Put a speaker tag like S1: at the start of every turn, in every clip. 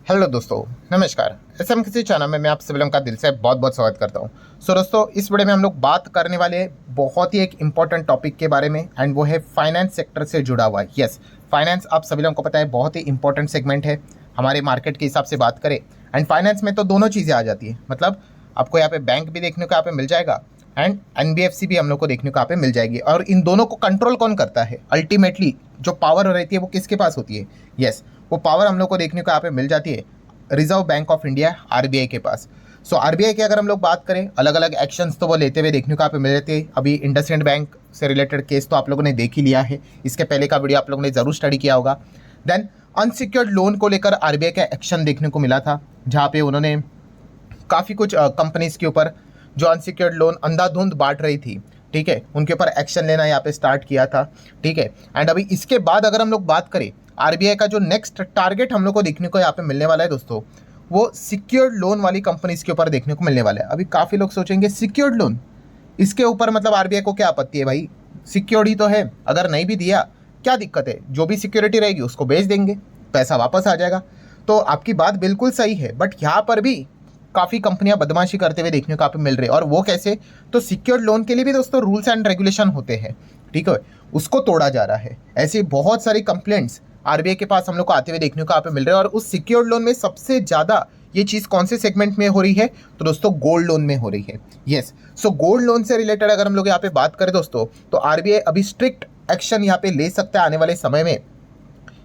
S1: Hello दोस्तों, नमस्कार। SM किसी चैनल में मैं आप सभी लोगों का दिल से बहुत बहुत स्वागत करता हूं। दोस्तों, इस वीडियो में हम लोग बात करने वाले हैं बहुत ही एक इम्पॉर्टेंट टॉपिक के बारे में, एंड वो है फाइनेंस सेक्टर से जुड़ा हुआ। यस, फाइनेंस आप सभी लोगों को पता है बहुत ही इंपॉर्टेंट सेगमेंट है हमारे मार्केट के हिसाब से बात करें। एंड फाइनेंस में तो दोनों चीज़ें आ जाती है, मतलब आपको यहाँ पे बैंक भी देखने को यहाँ पे मिल जाएगा एंड एनबीएफसी भी हम लोग को देखने को यहाँ पे मिल जाएगी। और इन दोनों को कंट्रोल कौन करता है? अल्टीमेटली जो पावर रहती है वो किसके पास होती है? यस, वो पावर हम लोग को देखने को यहाँ पे मिल जाती है reserve bank of India, RBI के पास। सो आरबीआई की अगर हम लोग बात करें, अलग अलग एक्शंस तो वो लेते हुए देखने को यहाँ पे मिल जाते हैं। अभी इंडसइंड बैंक से रिलेटेड केस तो आप लोगों ने देख ही लिया है, इसके पहले का वीडियो आप लोगों ने जरूर स्टडी किया होगा। देन अनसिक्योर्ड लोन को लेकर आरबीआई का एक्शन देखने को मिला था, जहाँ पे उन्होंने काफ़ी कुछ कंपनीज के ऊपर जो अनसिक्योर्ड लोन अंधाधुंध बांट रही थी, ठीक है, उनके ऊपर एक्शन लेना यहाँ पे स्टार्ट किया था, ठीक है। एंड अभी इसके बाद अगर हम लोग बात करें, आरबीआई का जो नेक्स्ट टारगेट हम लोग को देखने को यहाँ पे मिलने वाला है दोस्तों, वो सिक्योर्ड लोन वाली कंपनीज के ऊपर देखने को मिलने वाला है। अभी काफ़ी लोग सोचेंगे सिक्योर्ड लोन, इसके ऊपर मतलब आरबीआई को क्या आपत्ति है? भाई सिक्योर्ड ही तो है, अगर नहीं भी दिया क्या दिक्कत है? जो भी सिक्योरिटी रहेगी उसको बेच देंगे, पैसा वापस आ जाएगा। तो आपकी बात बिल्कुल सही है, बट यहाँ पर भी काफ़ी कंपनियां बदमाशी करते हुए देखने को आप मिल रही है। और वो कैसे? तो सिक्योर्ड लोन के लिए भी दोस्तों रूल्स एंड रेगुलेशन होते हैं, ठीक है, उसको तोड़ा जा रहा है। ऐसी बहुत सारी कंप्लेंट्स आरबीआई के पास हम लोग को आते हुए देखने को आप मिल रहे हैं। और उस सिक्योर्ड लोन में सबसे ज़्यादा ये चीज़ कौन से सेगमेंट में हो रही है? तो दोस्तों गोल्ड लोन में हो रही है। यस, सो गोल्ड लोन से रिलेटेड अगर हम लोग यहाँ पे बात करें दोस्तों, तो आरबीआई अभी स्ट्रिक्ट एक्शन यहाँ पे ले सकता है आने वाले समय में।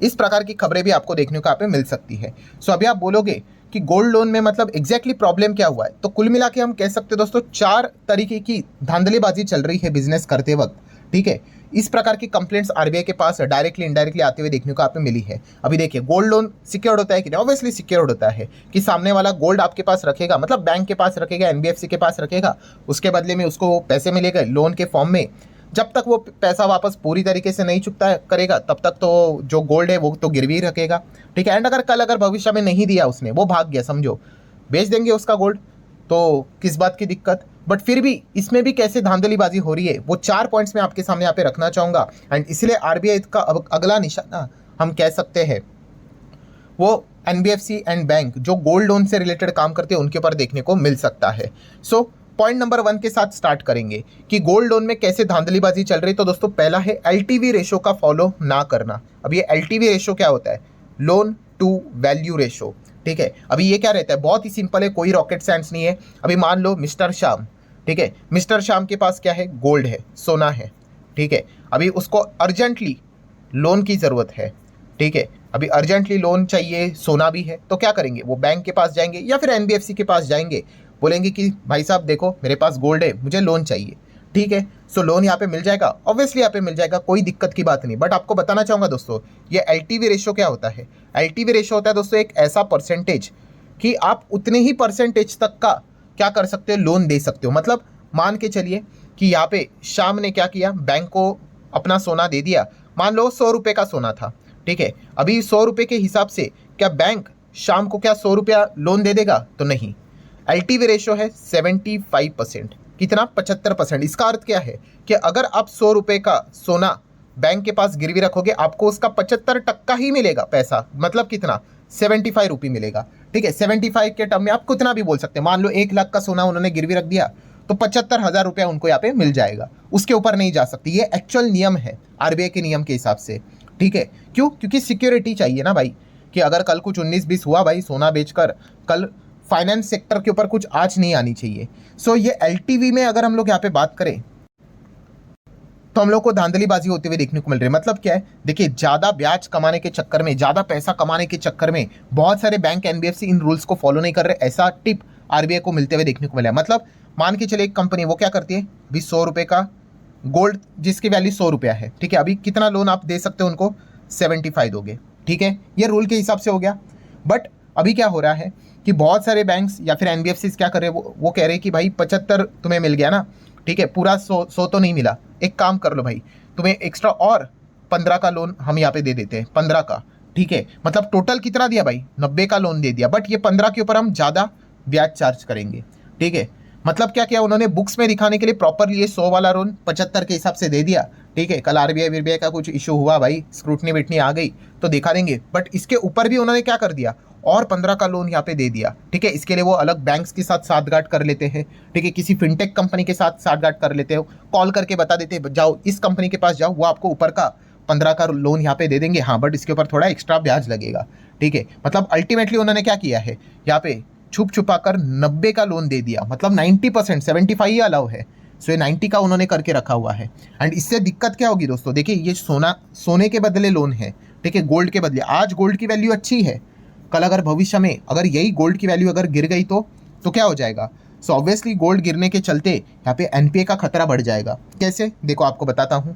S1: इस प्रकार की खबरें भी आपको देखने को यहाँ पे मिल सकती है। सो अभी आप बोलोगे कि गोल्ड लोन में मतलब एग्जैक्टली प्रॉब्लम क्या हुआ है, तो कुल मिला के हम कह सकते हैं दोस्तों 4 तरीके की धांधलीबाजी चल रही है बिजनेस करते वक्त, ठीक है। इस प्रकार की कंप्लेंट्स आरबीआई के पास डायरेक्टली इनडायरेक्टली आते हुए देखने को आप मिली है। अभी देखिए, गोल्ड लोन सिक्योर्ड होता है कि नहीं? ऑब्वियसली सिक्योर्ड होता है कि सामने वाला गोल्ड आपके पास रखेगा, मतलब बैंक के पास रखेगा, एनबीएफसी के पास रखेगा, उसके बदले में उसको पैसे मिलेगा लोन के फॉर्म में। जब तक वो पैसा वापस पूरी तरीके से नहीं चुकता करेगा, तब तक तो जो गोल्ड है वो तो गिरवी रखेगा, ठीक है। एंड अगर भविष्य में नहीं दिया उसने, वो भाग गया, समझो बेच देंगे उसका गोल्ड, तो किस बात की दिक्कत? बट फिर भी इसमें भी कैसे धांधलीबाजी हो रही है, वो 4 पॉइंट्स मैं आपके सामने यहाँ पे रखना चाहूँगा। एंड इसलिए आरबीआई का अगला निशाना हम कह सकते हैं वो एनबीएफसी एंड बैंक जो गोल्ड लोन से रिलेटेड काम करते हैं उनके ऊपर देखने को मिल सकता है। सो पॉइंट नंबर 1 के साथ स्टार्ट करेंगे कि गोल्ड लोन में कैसे धांधलीबाजी चल रही। तो दोस्तों पहला है एलटीवी रेशो का फॉलो ना करना। अब ये एलटीवी रेशो क्या होता है? लोन टू वैल्यू रेशो, ठीक है। अभी ये क्या रहता है? बहुत ही सिंपल है, कोई रॉकेट साइंस नहीं है। अभी मान लो मिस्टर श्याम, ठीक है, मिस्टर श्याम के पास क्या है? गोल्ड है, सोना है, ठीक है। अभी उसको अर्जेंटली लोन की ज़रूरत है, ठीक है। अभी अर्जेंटली लोन चाहिए, सोना भी है, तो क्या करेंगे? वो बैंक के पास जाएंगे या फिर एनबीएफसी के पास जाएंगे, बोलेंगे कि भाई साहब देखो मेरे पास गोल्ड है, मुझे लोन चाहिए, ठीक है। सो लोन यहाँ पे मिल जाएगा, ऑब्वियसली यहाँ पे मिल जाएगा, कोई दिक्कत की बात नहीं। बट आपको बताना चाहूँगा दोस्तों, ये एलटीवी रेशो क्या होता है? एलटीवी रेशो होता है दोस्तों एक ऐसा परसेंटेज कि आप उतने ही परसेंटेज तक का क्या कर सकते हो? लोन दे सकते हो। मतलब मान के चलिए कि यहाँ पे शाम ने क्या किया, बैंक को अपना सोना दे दिया। मान लो 100 रुपये का सोना था, ठीक है। अभी 100 रुपये के हिसाब से क्या बैंक शाम को क्या 100 रुपया लोन दे देगा? तो नहीं। एलटीवी रेशो है 75%, कितना? 75%। इसका अर्थ क्या है कि अगर आप 100 रुपये का सोना बैंक के पास गिरवी रखोगे, आपको उसका 75% ही मिलेगा पैसा, मतलब कितना? 75 रुपये मिलेगा, ठीक है। 75 के टर्म में आप कितना भी बोल सकते हैं। मान लो 1 लाख का सोना उन्होंने गिरवी रख दिया, तो 75,000 रुपया उनको यहाँ पे मिल जाएगा, उसके ऊपर नहीं जा सकती। ये एक्चुअल नियम है आरबीआई के नियम के हिसाब से, ठीक है। क्यों? क्योंकि सिक्योरिटी चाहिए ना भाई, कि अगर कल कुछ 19-20 हुआ भाई, सोना बेचकर कल फाइनेंस सेक्टर के ऊपर कुछ आंच नहीं आनी चाहिए। सो ये एलटीवी में अगर हम लोग यहाँ पे बात करें तो हम लोग को धांधलीबाजी होते हुए देखने को मिल रही है। मतलब क्या है? देखिए, ज़्यादा ब्याज कमाने के चक्कर में, ज़्यादा पैसा कमाने के चक्कर में बहुत सारे बैंक, एनबीएफसी इन रूल्स को फॉलो नहीं कर रहे। ऐसा टिप आरबीआई को मिलते हुए देखने को मिला है। मतलब मान के चले एक कंपनी वो क्या करती है, अभी 100 रुपये का गोल्ड जिसकी वैल्यू 100 रुपया है, ठीक है। अभी कितना लोन आप दे सकते हो उनको? 75 दोगे, ठीक है। ये रूल के हिसाब से हो गया। बट अभी क्या हो रहा है कि बहुत सारे बैंक्स या फिर एनबीएफसी क्या कर रहे हैं, वो कह रहे हैं कि भाई 75 तुम्हें मिल गया ना, ठीक है, पूरा 100 तो नहीं मिला, एक काम कर लो भाई, तुम्हें एक्स्ट्रा और 15 का लोन हम यहाँ पे दे देते हैं, 15 का, ठीक है। मतलब टोटल कितना दिया भाई? 90 का लोन दे दिया, बट ये 15 के ऊपर हम ज़्यादा ब्याज चार्ज करेंगे, ठीक है। मतलब क्या किया उन्होंने? बुक्स में दिखाने के लिए प्रॉपरली ये 100 वाला लोन 75 के हिसाब से दे दिया, ठीक है। कल आरबीआई का कुछ इशू हुआ भाई, स्क्रूटनी विटनी आ गई तो दिखा देंगे, बट इसके ऊपर भी उन्होंने क्या कर दिया? और 15 का लोन यहाँ पे दे दिया, ठीक है। इसके लिए वो अलग बैंक्स के साथ साठगांठ कर लेते हैं, ठीक है, किसी फिनटेक कंपनी के साथ साठगांठ कर लेते हो, कॉल करके बता देते हैं जाओ इस कंपनी के पास जाओ, वो आपको ऊपर का 15 का लोन यहाँ पे दे देंगे, हाँ बट इसके ऊपर थोड़ा एक्स्ट्रा ब्याज लगेगा, ठीक है। मतलब अल्टीमेटली उन्होंने क्या किया है, यहाँ पे छुप छुपा कर 90 का लोन दे दिया, मतलब 90%, 75 ही अलाउ है, सो ये 90 का उन्होंने करके रखा हुआ है। एंड इससे दिक्कत क्या होगी दोस्तों, देखिए ये सोने के बदले लोन है, ठीक है, गोल्ड के बदले। आज गोल्ड की वैल्यू अच्छी है, कल अगर भविष्य में अगर यही गोल्ड की वैल्यू अगर गिर गई तो क्या हो जाएगा। सो ऑब्वियसली गोल्ड गिरने के चलते यहाँ पे एनपीए का खतरा बढ़ जाएगा। कैसे, देखो आपको बताता हूँ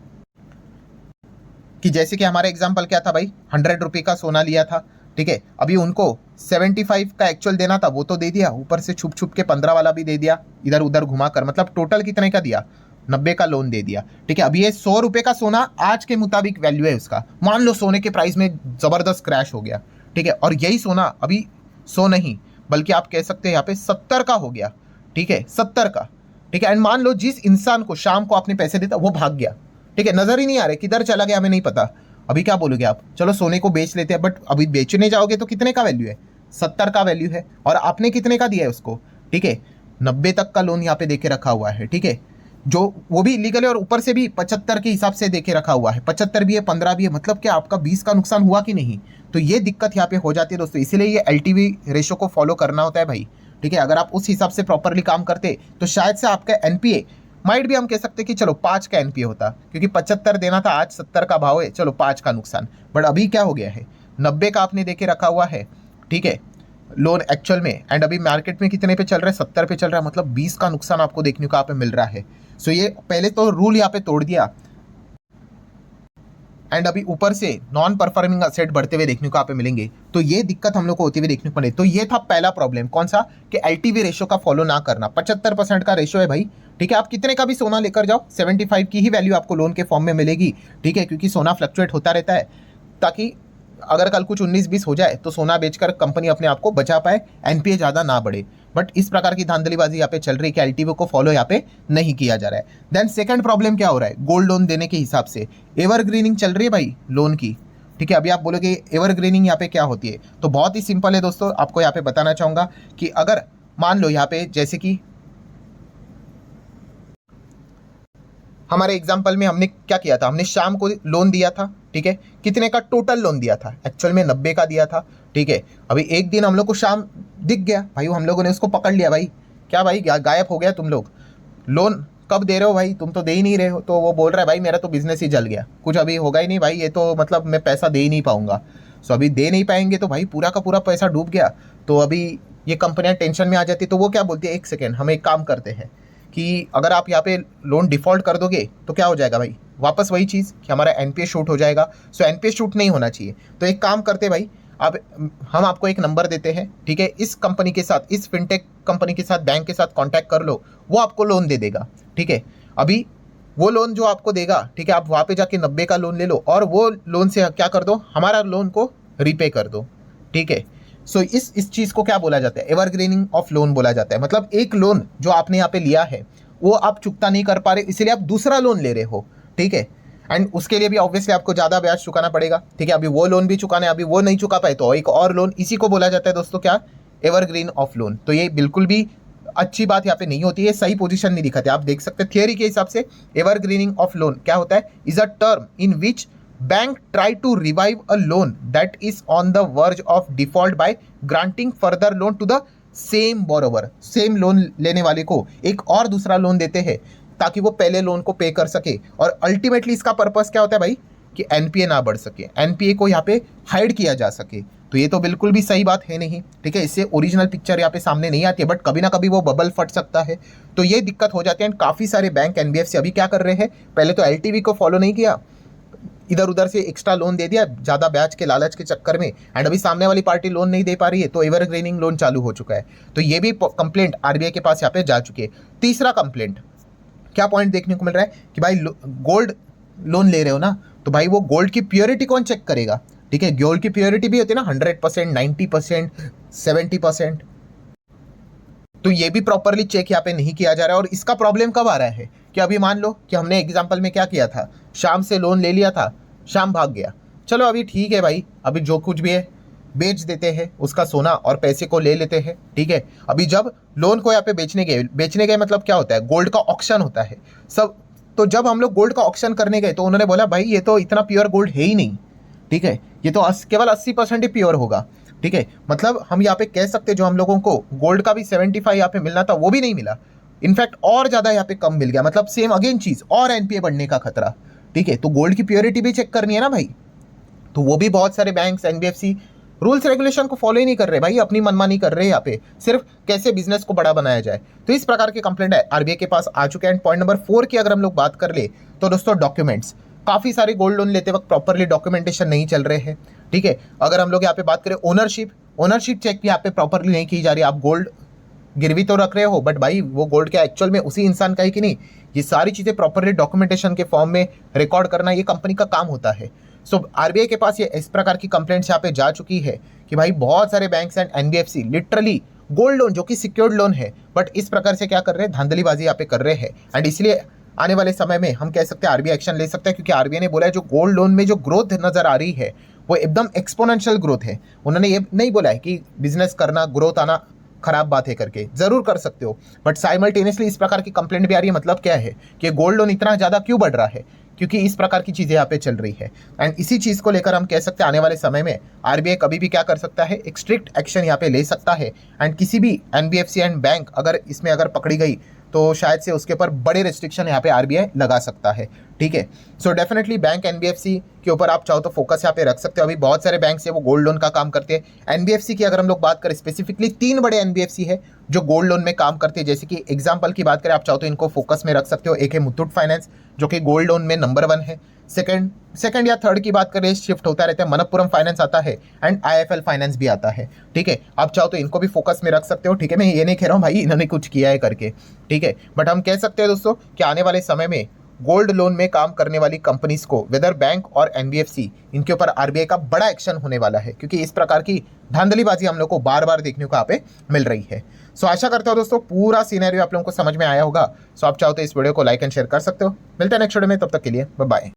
S1: कि जैसे कि हमारा एग्जाम्पल क्या था भाई, 100 रुपये का सोना लिया था, ठीक है, अभी उनको 75 का एक्चुअल देना था, वो तो दे दिया, ऊपर से छुप छुप के 15 वाला भी दे दिया इधर उधर घुमा कर, मतलब टोटल कितने का दिया, 90 का लोन दे दिया, ठीक है। अभी ये 100 रुपये का सोना आज के मुताबिक वैल्यू है उसका, मान लो सोने के प्राइस में जबरदस्त क्रैश हो गया, ठीक है, और यही सोना अभी 100 नहीं बल्कि आप कह सकते हैं यहाँ पे 70 का हो गया, ठीक है, 70 का, ठीक है। एंड मान लो जिस इंसान को शाम को आपने पैसे देता वो भाग गया, ठीक है, नजर ही नहीं आ रहे किधर चला गया हमें नहीं पता, अभी क्या बोलोगे आप, चलो सोने को बेच लेते हैं, बट अभी बेचने जाओगे तो कितने का वैल्यू है, 70 का वैल्यू है, और आपने कितने का दिया है उसको, ठीक है, 90 तक का लोन यहाँ पे देके रखा हुआ है, ठीक है, जो वो भी इलीगल है, और ऊपर से भी 75 के हिसाब से देके रखा हुआ है, 75 भी है 15 भी है, मतलब क्या आपका 20 का नुकसान हुआ कि नहीं। तो ये दिक्कत यहाँ पे हो जाती है दोस्तों, इसीलिए ये एलटीवी रेशो को फॉलो करना होता है भाई, ठीक है। अगर आप उस हिसाब से प्रॉपरली काम करते तो शायद से आपका एनपीए माइट भी हम कह सकते कि चलो 5 का एनपीए होता, क्योंकि 75 देना था, आज 70 का भाव है, चलो 5 का नुकसान, बट अभी क्या हो गया है, 90 का आपने देके रखा हुआ है, ठीक है, लोन एक्चुअल में, एंड अभी मार्केट में कितने पे चल रहा है, 70 पे चल रहा है, मतलब 20 का नुकसान आपको देखने को यहाँ पे मिल रहा है। सो ये पहले तो रूल यहाँ पे तोड़ दिया, एंड अभी ऊपर से नॉन परफॉर्मिंग असेट बढ़ते हुए देखने को यहाँ पे मिलेंगे, तो ये दिक्कत हम लोग को होती हुई देखने को मिले। तो ये था पहला प्रॉब्लम, कौन सा, कि एलटीवी रेशो का फॉलो ना करना। 75% का रेशो है भाई, ठीक है, आप कितने का भी सोना लेकर जाओ 75 की ही वैल्यू आपको लोन के फॉर्म में मिलेगी, ठीक है, क्योंकि सोना फ्लक्चुएट होता रहता है, ताकि अगर कल कुछ 19-20 हो जाए तो सोना बेचकर कंपनी अपने आप को बचा पाए, एनपीए ज़्यादा ना बढ़े। बट इस प्रकार की धांधलीबाजी यहाँ पे चल रही है कि एलटीवी को फॉलो यहाँ पे नहीं किया जा रहा है। देन सेकंड प्रॉब्लम क्या हो रहा है, गोल्ड लोन देने के हिसाब से एवरग्रीनिंग चल रही है भाई लोन की, ठीक है। अभी आप बोलोगे एवरग्रीनिंग यहाँ पे क्या होती है, तो बहुत ही सिंपल है दोस्तों, आपको यहाँ पे बताना चाहूँगा कि अगर मान लो यहाँ पे जैसे कि हमारे एग्जाम्पल में हमने क्या किया था, हमने शाम को लोन दिया था, ठीक है, कितने का टोटल लोन दिया था, एक्चुअल में 90 का दिया था, ठीक है। अभी एक दिन हम लोग को शाम दिख गया भाई, हम लोगों ने उसको पकड़ लिया, भाई क्या भाई गायब हो गया तुम लोग, लोन कब दे रहे हो भाई, तुम तो दे ही नहीं रहे हो। तो वो बोल रहा है भाई मेरा तो बिजनेस ही जल गया, कुछ अभी होगा ही नहीं भाई, ये तो मतलब मैं पैसा दे ही नहीं पाऊंगा। सो अभी दे नहीं पाएंगे तो भाई पूरा का पूरा पैसा डूब गया। तो अभी ये कंपनियां टेंशन में आ जाती, तो वो क्या बोलती है, एक सेकेंड हम एक काम करते हैं कि अगर आप यहाँ पे लोन डिफ़ॉल्ट कर दोगे तो क्या हो जाएगा भाई, वापस वही चीज़ कि हमारा एनपीए शूट हो जाएगा। सो एनपीए शूट नहीं होना चाहिए, तो एक काम करते भाई, अब हम आपको एक नंबर देते हैं, ठीक है, इस कंपनी के साथ, इस फिनटेक कंपनी के साथ, बैंक के साथ कांटेक्ट कर लो, वो आपको लोन दे देगा, ठीक है। अभी वो लोन जो आपको देगा, ठीक है, आप वहाँ पे जाके 90 का लोन ले लो, और वो लोन से क्या कर दो, हमारा लोन को रीपे कर दो, ठीक है। सो इस चीज़ को क्या बोला जाता है, एवरग्रीनिंग ऑफ लोन बोला जाता है। मतलब एक लोन जो आपने यहाँ पे लिया है वो आप चुकता नहीं कर पा रहे, इसलिए आप दूसरा लोन ले रहे हो, ठीक है, एंड उसके लिए भी ऑब्वियसली आपको ज़्यादा ब्याज चुकाना पड़ेगा, ठीक है। अभी वो लोन भी चुकाना है, अभी वो नहीं चुका पाए तो एक और लोन, इसी को बोला जाता है दोस्तों क्या, एवरग्रीन ऑफ लोन। तो ये बिल्कुल भी अच्छी बात यहाँ पे नहीं होती है, सही पोजीशन नहीं दिखाते। आप देख सकते हैं थियरी के हिसाब से एवरग्रीनिंग ऑफ लोन क्या होता है, is a term in which bank try to revive a loan that is on the verge of default by granting further loan to the same borrower. Same loan लेने वाले को एक और दूसरा loan देते हैं ताकि वो पहले लोन को पे कर सके, और अल्टीमेटली इसका पर्पस क्या होता है भाई, कि एनपीए ना बढ़ सके, एनपीए को यहाँ पे हाइड किया जा सके। तो ये तो बिल्कुल भी सही बात है नहीं, ठीक है, इससे ओरिजिनल पिक्चर यहाँ पे सामने नहीं आती है, बट कभी ना कभी वो बबल फट सकता है, तो ये दिक्कत हो जाती है। काफ़ी सारे बैंक एनबीएफसी अभी क्या कर रहे हैं, पहले तो एलटीवी को फॉलो नहीं किया, इधर उधर से एक्स्ट्रा लोन दे दिया ज़्यादा ब्याज के लालच के चक्कर में, एंड अभी सामने वाली पार्टी लोन नहीं दे पा रही है, तो एवरग्रीनिंग लोन चालू हो चुका है। तो ये भी कंप्लेंट आरबीआई के पास यहाँ पे जा चुकी है। तीसरा कंप्लेंट क्या पॉइंट देखने को मिल रहा है कि भाई गोल्ड लोन ले रहे हो ना, तो भाई वो गोल्ड की प्योरिटी कौन चेक करेगा, ठीक है, गोल्ड की प्योरिटी भी होती है ना 100%, 90%, 70%, तो ये भी प्रॉपरली चेक यहाँ पे नहीं किया जा रहा है। और इसका प्रॉब्लम कब आ रहा है कि अभी मान लो कि हमने एग्जाम्पल में क्या किया था, शाम से लोन ले लिया था, शाम भाग गया, चलो अभी ठीक है भाई, अभी जो कुछ भी है बेच देते हैं उसका सोना और पैसे को ले लेते हैं, ठीक है। अभी जब लोन को यहाँ पे बेचने गए मतलब क्या होता है, गोल्ड का ऑक्शन होता है सब। तो जब हम लोग गोल्ड का ऑक्शन करने गए तो उन्होंने बोला भाई ये तो इतना प्योर गोल्ड है ही नहीं, ठीक है, ये तो केवल 80% ही प्योर होगा, ठीक है। मतलब हम यहाँ पे कह सकते जो हम लोगों को गोल्ड का भी 75 यहाँ पे मिलना था वो भी नहीं मिला, इनफैक्ट और ज़्यादा यहाँ पे कम मिल गया। मतलब सेम अगेन चीज़ और एनपीए बढ़ने का खतरा, ठीक है। तो गोल्ड की प्योरिटी भी चेक करनी है ना भाई, तो वो भी बहुत सारे बैंक्स एनबीएफसी रूल्स रेगुलेशन को फॉलो ही नहीं कर रहे भाई, अपनी मनमानी कर रहे हैं यहाँ पे, सिर्फ कैसे बिजनेस को बड़ा बनाया जाए। तो इस प्रकार के कंप्लेंट है आरबीआई के पास आ चुके हैं। एंड पॉइंट नंबर 4 की अगर हम लोग बात कर ले तो दोस्तों डॉक्यूमेंट्स, काफ़ी सारे गोल्ड लोन लेते वक्त प्रॉपरली डॉक्यूमेंटेशन नहीं चल रहे हैं, ठीक है। अगर हम लोग यहाँ पे बात करें ओनरशिप चेक भी यहाँ पे प्रॉपरली नहीं की जा रही। आप गोल्ड गिरवी तो रख रहे हो बट भाई वो गोल्ड क्या एक्चुअल में उसी इंसान का है कि नहीं, ये सारी चीज़ें प्रॉपरली डॉक्यूमेंटेशन के फॉर्म में रिकॉर्ड करना ये कंपनी का काम होता है। सो आरबीआई के पास ये इस प्रकार की कंप्लेंट्स यहाँ पे जा चुकी है कि भाई बहुत सारे banks and NBFC literally gold loan जो कि सिक्योर्ड लोन है बट इस प्रकार से क्या कर रहे हैं, धांधलीबाजी यहाँ पे कर रहे हैं। एंड इसलिए आने वाले समय में हम कह सकते हैं आरबीआई एक्शन ले सकता है, क्योंकि आरबीआई ने बोला है जो गोल्ड लोन में जो ग्रोथ नजर आ रही है वो एकदम एक्सपोनेंशियल ग्रोथ है। उन्होंने ये नहीं बोला है कि बिजनेस करना ग्रोथ आना खराब बात है करके, जरूर कर सकते हो बट साइमल्टेनियसली इस प्रकार की कंप्लेंट भी आ रही है। मतलब क्या है कि गोल्ड लोन इतना ज़्यादा क्यों बढ़ रहा है, क्योंकि इस प्रकार की चीज़ें यहाँ पे चल रही है। एंड इसी चीज़ को लेकर हम कह सकते हैं आने वाले समय में आरबीआई कभी भी क्या कर सकता है, एक स्ट्रिक्ट एक्शन यहाँ पे ले सकता है। एंड किसी भी एनबीएफसी एंड बैंक अगर इसमें अगर पकड़ी गई तो शायद से उसके ऊपर बड़े रिस्ट्रिक्शन यहाँ पे आरबीआई लगा सकता है, ठीक है। सो डेफिनेटली बैंक एनबीएफसी के ऊपर आप चाहो तो फोकस यहाँ पे रख सकते हो। अभी बहुत सारे बैंक है वो गोल्ड लोन का काम करते हैं। एनबीएफसी की अगर हम लोग बात करें स्पेसिफिकली 3 बड़े एनबीएफसी है जो गोल्ड लोन में काम करते हैं। जैसे कि एग्जाम्पल की बात करें आप चाहो तो इनको फोकस में रख सकते हो। एक है मुथूट फाइनेंस जो कि गोल्ड लोन में नंबर 1 है। सेकंड या थर्ड की बात करें शिफ्ट होता रहता है, मनप्पुरम फाइनेंस आता है एंड आईएफएल फाइनेंस भी आता है, ठीक है। आप चाहो तो इनको भी फोकस में रख सकते हो, ठीक है। मैं ये नहीं कह रहा हूँ भाई इन्होंने कुछ किया है करके, ठीक है, बट हम कह सकते हैं दोस्तों कि आने वाले समय में गोल्ड लोन में काम करने वाली कंपनीज को वेदर बैंक और एनबीएफसी इनके ऊपर आरबीआई का बड़ा एक्शन होने वाला है, क्योंकि इस प्रकार की धांधलीबाजी हम लोग को बार बार देखने को यहाँ पे मिल रही है। सो आशा करता हूँ दोस्तों पूरा सीनरियो आप लोगों को समझ में आया होगा। सो आप चाहो तो इस वीडियो को लाइक एंड शेयर कर सकते हो। मिलते हैं नेक्स्ट वीडियो में, तब तक के लिए बाय बाय।